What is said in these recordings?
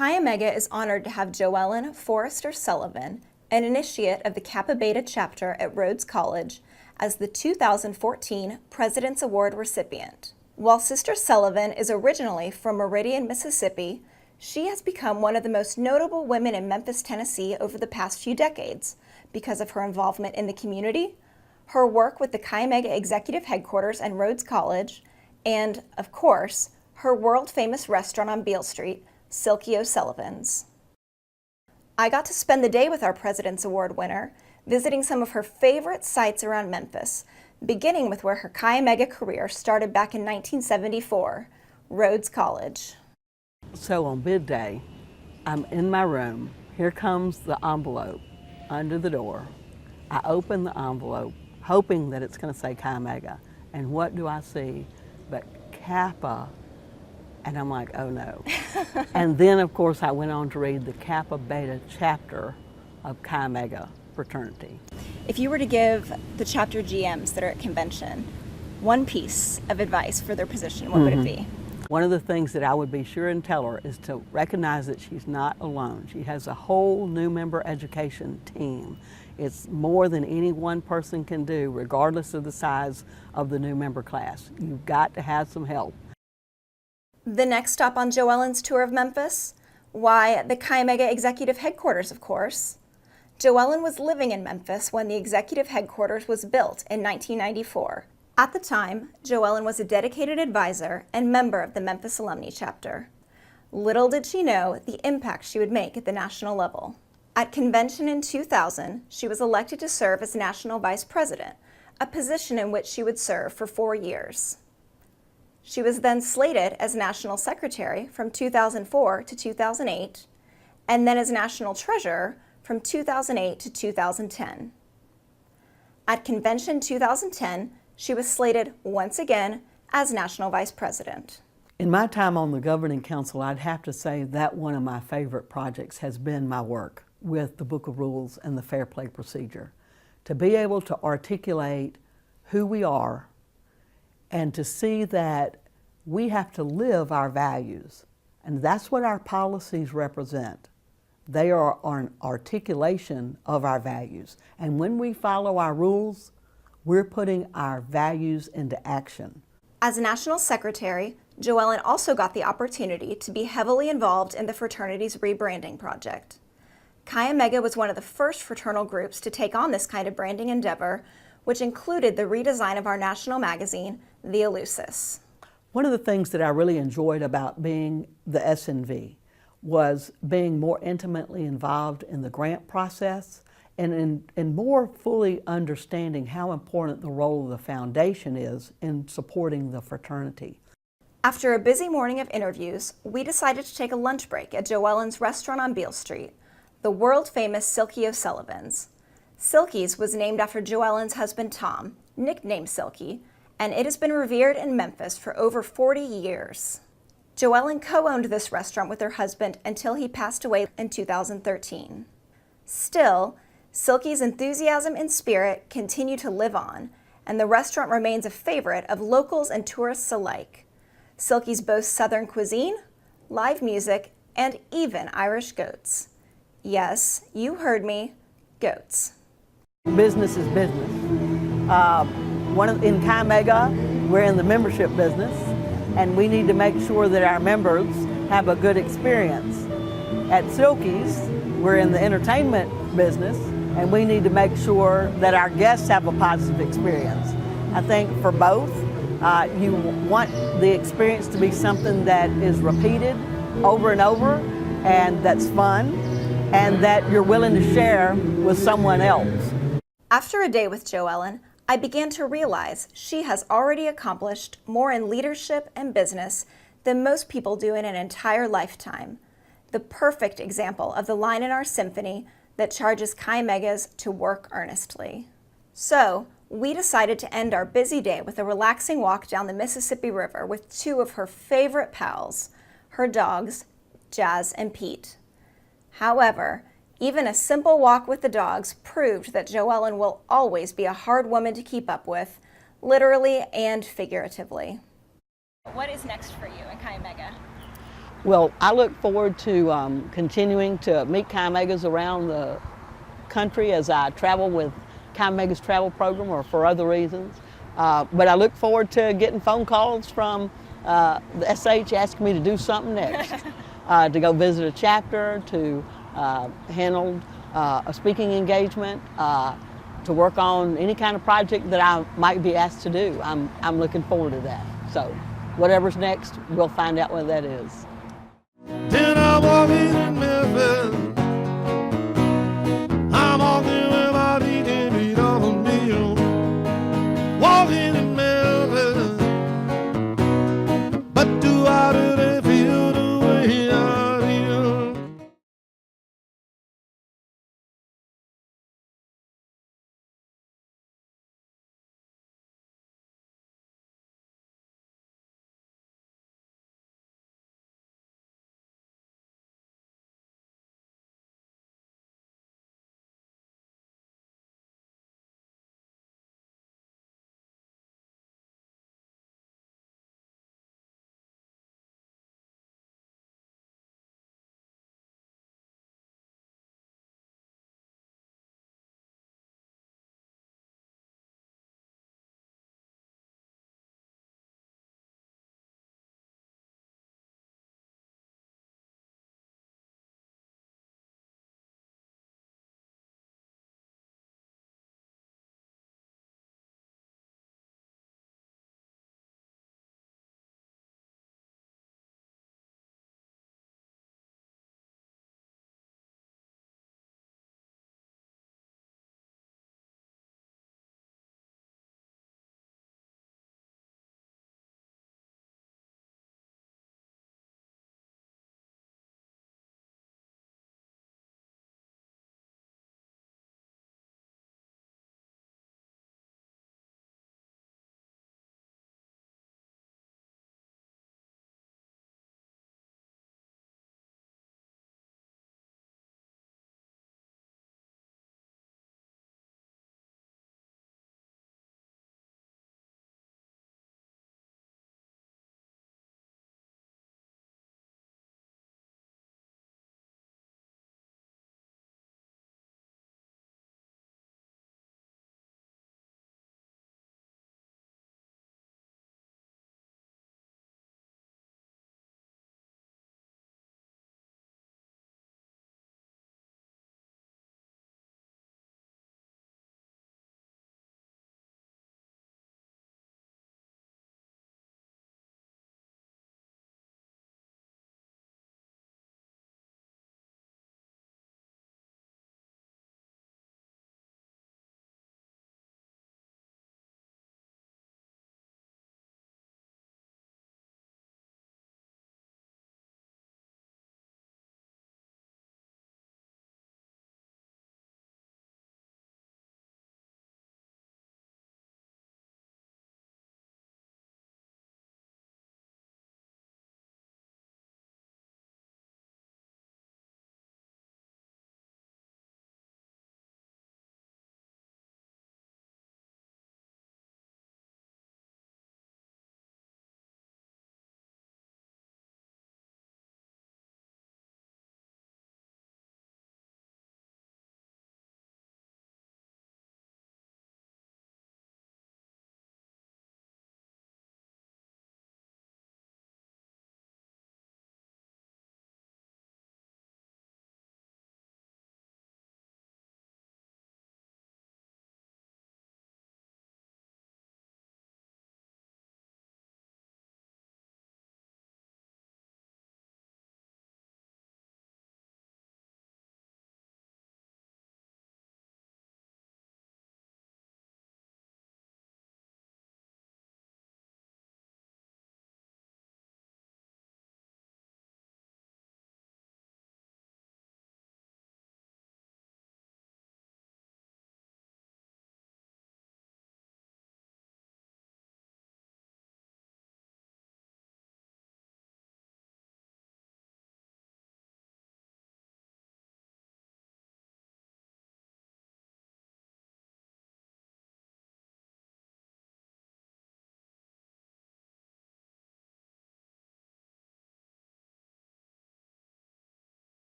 Chi Omega is honored to have Joellyn Forrester Sullivan, an initiate of the Kappa Beta chapter at Rhodes College, as the 2014 President's Award recipient. While Sister Sullivan is originally from Meridian, Mississippi, she has become one of the most notable women in Memphis, Tennessee over the past few decades because of her involvement in the community, her work with the Chi Omega Executive Headquarters and Rhodes College, and, of course, her world-famous restaurant on Beale Street, Silky O'Sullivan's. I got to spend the day with our President's Award winner, visiting some of her favorite sites around Memphis, beginning with where her Chi Omega career started back in 1974, Rhodes College. So on bid day, I'm in my room. Here comes the envelope under the door. I open the envelope, hoping that it's going to say Chi Omega. And what do I see but Kappa? And I'm like, oh no. And then, of course, I went on to read the Kappa Beta chapter of Chi Omega fraternity. If you were to give the chapter GMs that are at convention one piece of advice for their position, what would it be? One of the things that I would be sure and tell her is to recognize that she's not alone. She has a whole new member education team. It's more than any one person can do, regardless of the size of the new member class. You've got to have some help. The next stop on Joellyn's tour of Memphis? Why, the Chi Omega Executive Headquarters, of course. Joellyn was living in Memphis when the Executive Headquarters was built in 1994. At the time, Joellyn was a dedicated advisor and member of the Memphis Alumni Chapter. Little did she know the impact she would make at the national level. At convention in 2000, she was elected to serve as National Vice President, a position in which she would serve for 4 years. She was then slated as National Secretary from 2004 to 2008, and then as National Treasurer from 2008 to 2010. At Convention 2010, she was slated once again as National Vice President. In my time on the Governing Council, I'd have to say that one of my favorite projects has been my work with the Book of Rules and the Fair Play Procedure. To be able to articulate who we are and to see that we have to live our values. And that's what our policies represent. They are an articulation of our values. And when we follow our rules, we're putting our values into action. As National Secretary, Joellyn also got the opportunity to be heavily involved in the fraternity's rebranding project. Chi Omega was one of the first fraternal groups to take on this kind of branding endeavor, which included the redesign of our national magazine, The Eleusis. One of the things that I really enjoyed about being the SNV was being more intimately involved in the grant process and in more fully understanding how important the role of the foundation is in supporting the fraternity. After a busy morning of interviews, we decided to take a lunch break at Joellyn's restaurant on Beale Street, the world-famous Silky O'Sullivan's. Silky's was named after Joellyn's husband Tom, nicknamed Silky, and it has been revered in Memphis for over 40 years. Joellyn co-owned this restaurant with her husband until he passed away in 2013. Still, Silky's enthusiasm and spirit continue to live on, and the restaurant remains a favorite of locals and tourists alike. Silky's boasts Southern cuisine, live music, and even Irish goats. Yes, you heard me, goats. Business is business. In Chi Omega, we're in the membership business, and we need to make sure that our members have a good experience. At Silky's, we're in the entertainment business, and we need to make sure that our guests have a positive experience. I think for both, you want the experience to be something that is repeated over and over, and that's fun, and that you're willing to share with someone else. After a day with Joellyn, I began to realize she has already accomplished more in leadership and business than most people do in an entire lifetime. The perfect example of the line in our symphony that charges Chi Omegas to work earnestly. So, we decided to end our busy day with a relaxing walk down the Mississippi River with two of her favorite pals, her dogs, Jazz and Pete. However, even a simple walk with the dogs proved that Joellyn will always be a hard woman to keep up with, literally and figuratively. What is next for you in Chi Omega? Well, I look forward to continuing to meet Chi-Megas around the country as I travel with Chi-Megas travel program or for other reasons. But I look forward to getting phone calls from the SH asking me to do something next, to go visit a chapter, to handle a speaking engagement, to work on any kind of project that I might be asked to do. I'm looking forward to that. So whatever's next, we'll find out what that is. Then I walk in Memphis. I'm walking with my DJ beat on me. Walking in Memphis. But do I really feel the way I feel?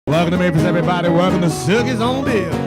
Welcome to Memphis, everybody. Welcome to Sugar's on Bill.